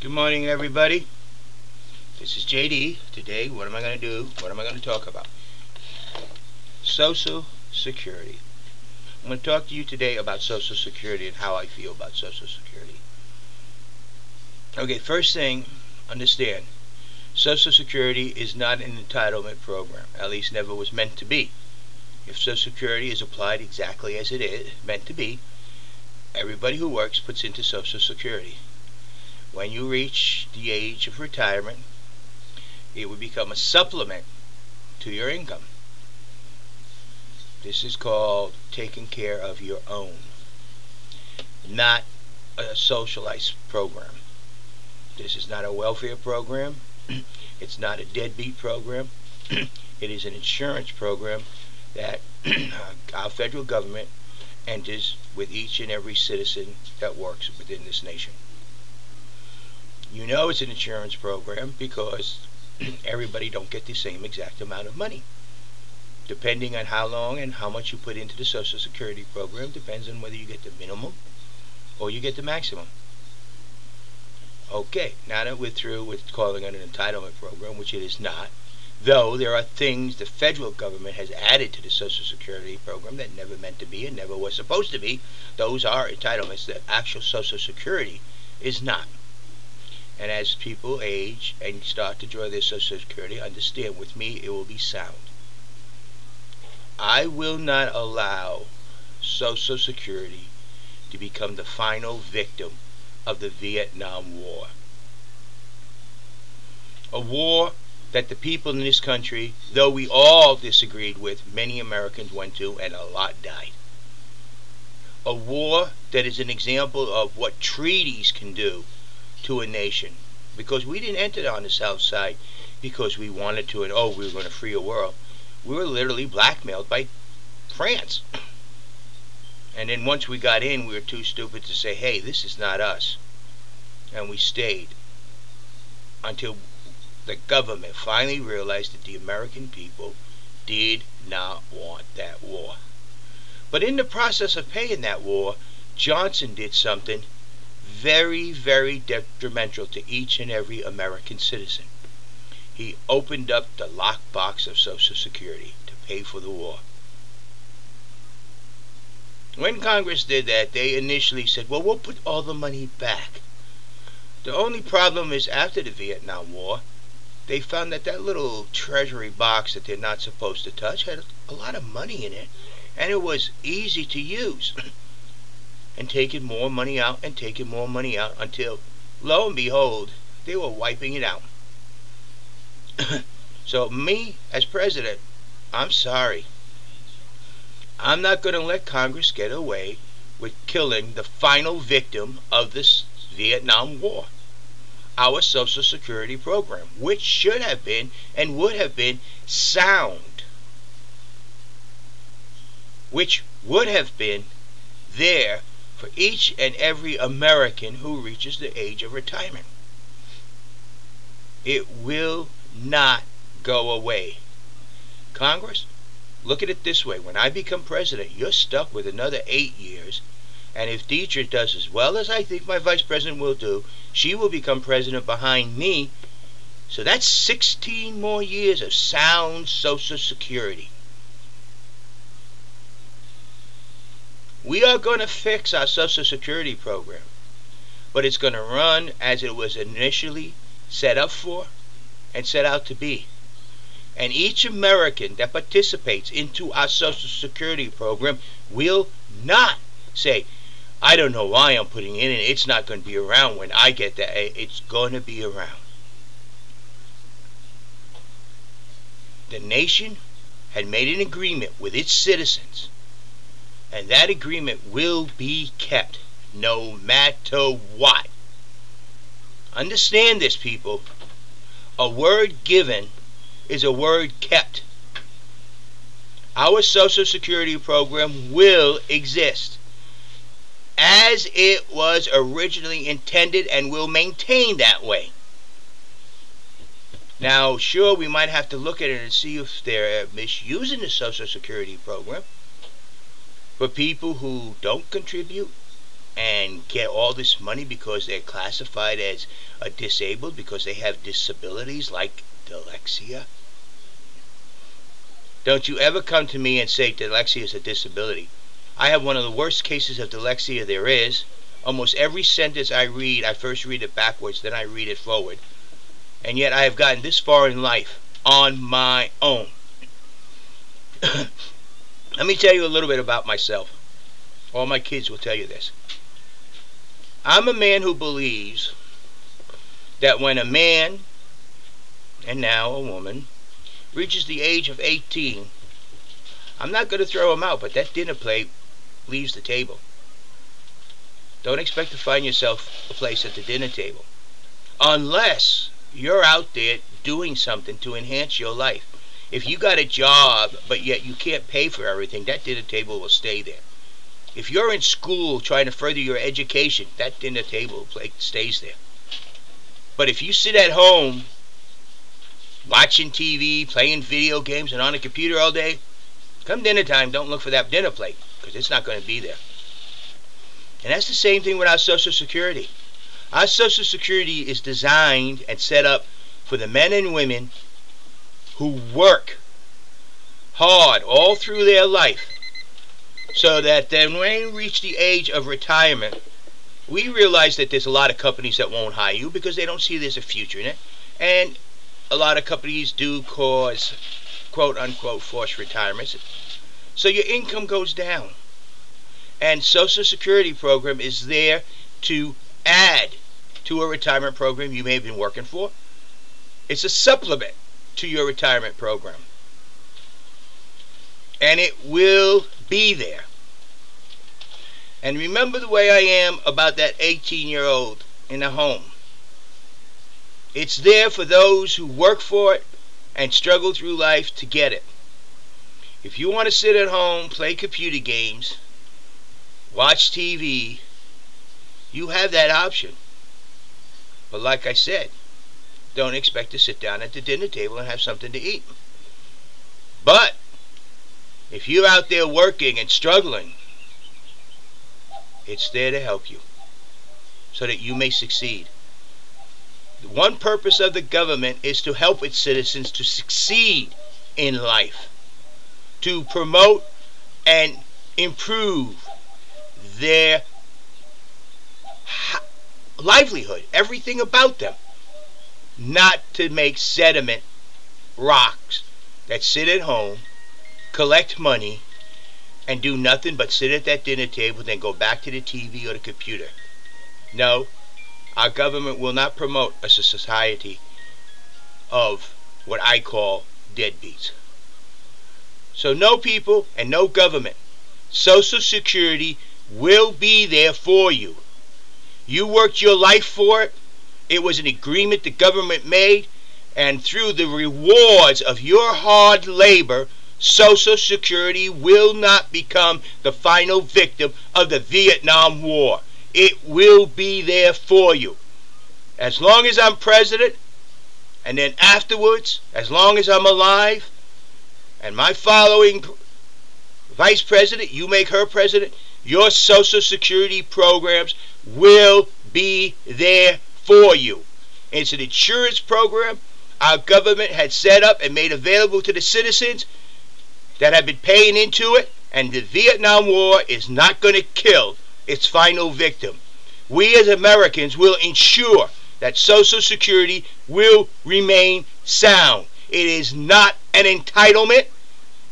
Good morning, everybody. This is JD. Today, what am I going to do? What am I going to talk about? Social Security. I'm going to talk to you today about Social Security and how I feel about Social Security. Okay, first thing, understand, Social Security is not an entitlement program. At least never was meant to be. If Social Security is applied exactly as it is meant to be, everybody who works puts into Social Security. When you reach the age of retirement, it would become a supplement to your income. This is called taking care of your own, not a socialized program. This is not a welfare program. It's not a deadbeat program. It is an insurance program that our federal government enters with each and every citizen that works within this nation. You know it's an insurance program because everybody don't get the same exact amount of money. Depending on how long and how much you put into the Social Security program depends on whether you get the minimum or you get the maximum. Okay, now that we're through with calling it an entitlement program, which it is not, though there are things the federal government has added to the Social Security program that never meant to be and never was supposed to be. Those are entitlements. The actual Social Security is not. And as people age and start to draw their Social Security, understand with me it will be sound. I will not allow Social Security to become the final victim of the Vietnam War. A war that the people in this country, though we all disagreed with, many Americans went to and a lot died. A war that is an example of what treaties can do to a nation, because we didn't enter on the South Side because we wanted to and we were going to free a world. We were literally blackmailed by France. And then once we got in, we were too stupid to say, hey, this is not us. And we stayed until the government finally realized that the American people did not want that war. But in the process of paying that war, Johnson did something very, very detrimental to each and every American citizen. He opened up the lockbox of Social Security to pay for the war. When Congress did that, they initially said, well, we'll put all the money back. The only problem is after the Vietnam War, they found that that little treasury box that they're not supposed to touch had a lot of money in it, and it was easy to use. And taking more money out and taking more money out until, lo and behold, they were wiping it out. So me, as president, I'm sorry. I'm not going to let Congress get away with killing the final victim of this Vietnam War, our Social Security program, which should have been and would have been sound, which would have been there for each and every American who reaches the age of retirement. It will not go away. Congress, look at it this way. When I become president, you're stuck with another 8 years. And if Deidre does as well as I think my vice president will do, she will become president behind me. So that's 16 more years of sound Social Security. We are going to fix our Social Security program, but it's going to run as it was initially set up for and set out to be. And each American that participates into our Social Security program will not say, I don't know why I'm putting it in, it's not going to be around when I get that. It's going to be around. The nation had made an agreement with its citizens, and that agreement will be kept no matter what. Understand this, people. A word given is a word kept. Our Social Security program will exist as it was originally intended and will maintain that way. Now, sure, we might have to look at it and see if they're misusing the Social Security program for people who don't contribute and get all this money because they're classified as disabled because they have disabilities like dyslexia? Don't you ever come to me and say dyslexia is a disability. I have one of the worst cases of dyslexia there is. Almost every sentence I read, I first read it backwards, then I read it forward. And yet I have gotten this far in life on my own. Let me tell you a little bit about myself. All my kids will tell you this. I'm a man who believes that when a man, and now a woman, reaches the age of 18, I'm not going to throw him out, but that dinner plate leaves the table. Don't expect to find yourself a place at the dinner table unless you're out there doing something to enhance your life. If you got a job but yet you can't pay for everything, that dinner table will stay there. If you're in school trying to further your education, that dinner table plate stays there. But if you sit at home watching TV, playing video games, and on a computer all day, come dinner time, don't look for that dinner plate because it's not going to be there. And that's the same thing with our Social Security. Our Social Security is designed and set up for the men and women who work hard all through their life so that then when they reach the age of retirement, we realize that there's a lot of companies that won't hire you because they don't see there's a future in it. And a lot of companies do cause quote-unquote forced retirements. So your income goes down. And Social Security program is there to add to a retirement program you may have been working for. It's a supplement to your retirement program. And it will be there. And remember the way I am about that 18-year-old in the home. It's there for those who work for it and struggle through life to get it. If you want to sit at home, play computer games, watch TV, you have that option. But like I said, don't expect to sit down at the dinner table and have something to eat. But if you're out there working and struggling, it's there to help you so that you may succeed. The one purpose of the government is to help its citizens to succeed in life, to promote and improve their livelihood, everything about them, not to make sediment rocks that sit at home, collect money, and do nothing but sit at that dinner table, then go back to the TV or the computer. No, our government will not promote a society of what I call deadbeats. So no people and no government. Social Security will be there for you. You worked your life for it. It was an agreement the government made, and through the rewards of your hard labor, Social Security will not become the final victim of the Vietnam War. It will be there for you. As long as I'm president, and then afterwards, as long as I'm alive, and my following vice president, you make her president, your Social Security programs will be there for you. It's an insurance program our government had set up and made available to the citizens that have been paying into it, and the Vietnam War is not going to kill its final victim. We as Americans will ensure that Social Security will remain sound. It is not an entitlement.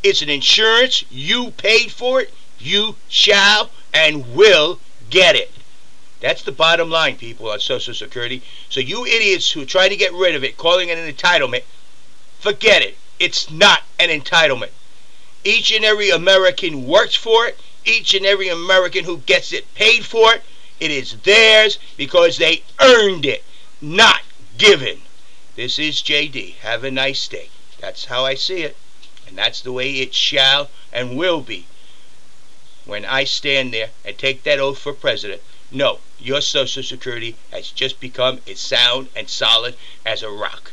It's an insurance. You paid for it. You shall and will get it. That's the bottom line, people, on Social Security. So you idiots who are trying to get rid of it, calling it an entitlement, forget it. It's not an entitlement. Each and every American works for it. Each and every American who gets it paid for it. It is theirs because they earned it, not given. This is JD. Have a nice day. That's how I see it. And that's the way it shall and will be when I stand there and take that oath for president. No, your Social Security has just become as sound and solid as a rock.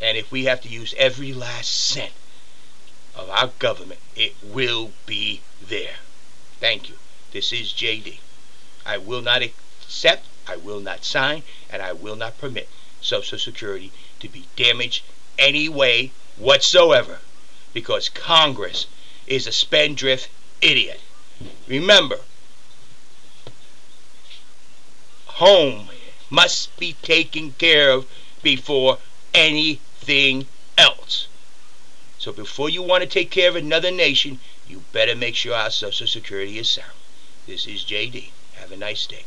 And if we have to use every last cent of our government, it will be there. Thank you. This is JD. I will not accept, I will not sign, and I will not permit Social Security to be damaged any way whatsoever, because Congress is a spendthrift idiot. Remember, home must be taken care of before anything else. So before you want to take care of another nation, you better make sure our Social Security is sound. This is JD. Have a nice day.